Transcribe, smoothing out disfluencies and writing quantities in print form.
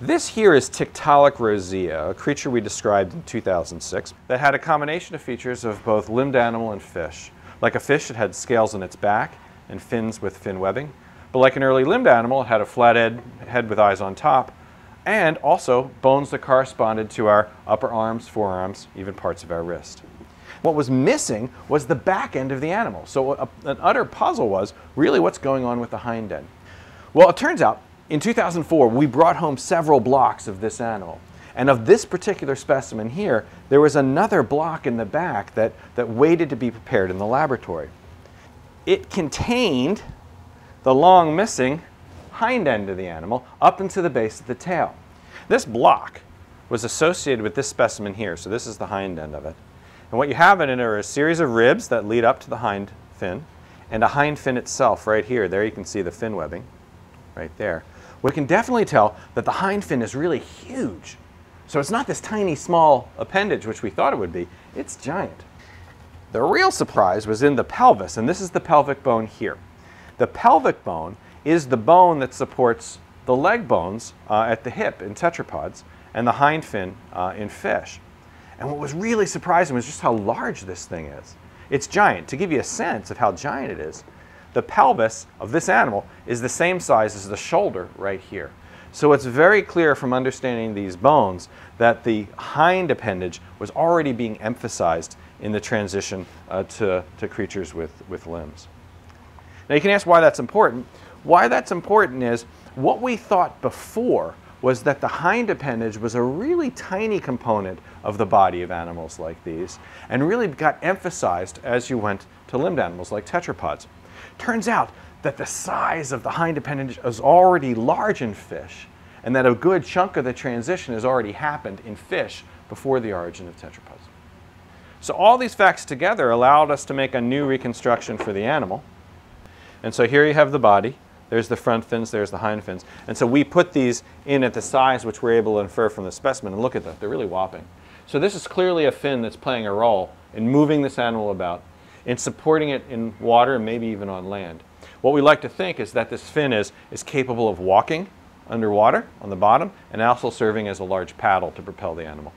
This here is Tiktaalik roseae, a creature we described in 2006 that had a combination of features of both limbed animal and fish. Like a fish, it had scales on its back and fins with fin webbing. But like an early limbed animal, it had a flat head with eyes on top, and also bones that corresponded to our upper arms, forearms, even parts of our wrist. What was missing was the back end of the animal. So an utter puzzle was really what's going on with the hind end. Well, it turns out in 2004 we brought home several blocks of this animal. And of this particular specimen here, there was another block in the back that waited to be prepared in the laboratory. It contained the long missing hind end of the animal up into the base of the tail. This block was associated with this specimen here, so this is the hind end of it. And what you have in it are a series of ribs that lead up to the hind fin, and a hind fin itself right here. There you can see the fin webbing right there. We can definitely tell that the hind fin is really huge. So it's not this tiny small appendage which we thought it would be, it's giant. The real surprise was in the pelvis, and this is the pelvic bone here. The pelvic bone is the bone that supports the leg bones at the hip in tetrapods and the hind fin in fish. And what was really surprising was just how large this thing is. It's giant. To give you a sense of how giant it is, the pelvis of this animal is the same size as the shoulder right here. So it's very clear from understanding these bones that the hind appendage was already being emphasized in the transition to creatures with limbs. Now you can ask why that's important. Why that's important is what we thought before was that the hind appendage was a really tiny component of the body of animals like these and really got emphasized as you went to limbed animals like tetrapods. Turns out that the size of the hind appendage is already large in fish and that a good chunk of the transition has already happened in fish before the origin of tetrapods. So all these facts together allowed us to make a new reconstruction for the animal. And so here you have the body. There's the front fins, there's the hind fins. And so we put these in at the size which we're able to infer from the specimen. And look at them, they're really whopping. So this is clearly a fin that's playing a role in moving this animal about, in supporting it in water and maybe even on land. What we like to think is that this fin is capable of walking underwater on the bottom and also serving as a large paddle to propel the animal.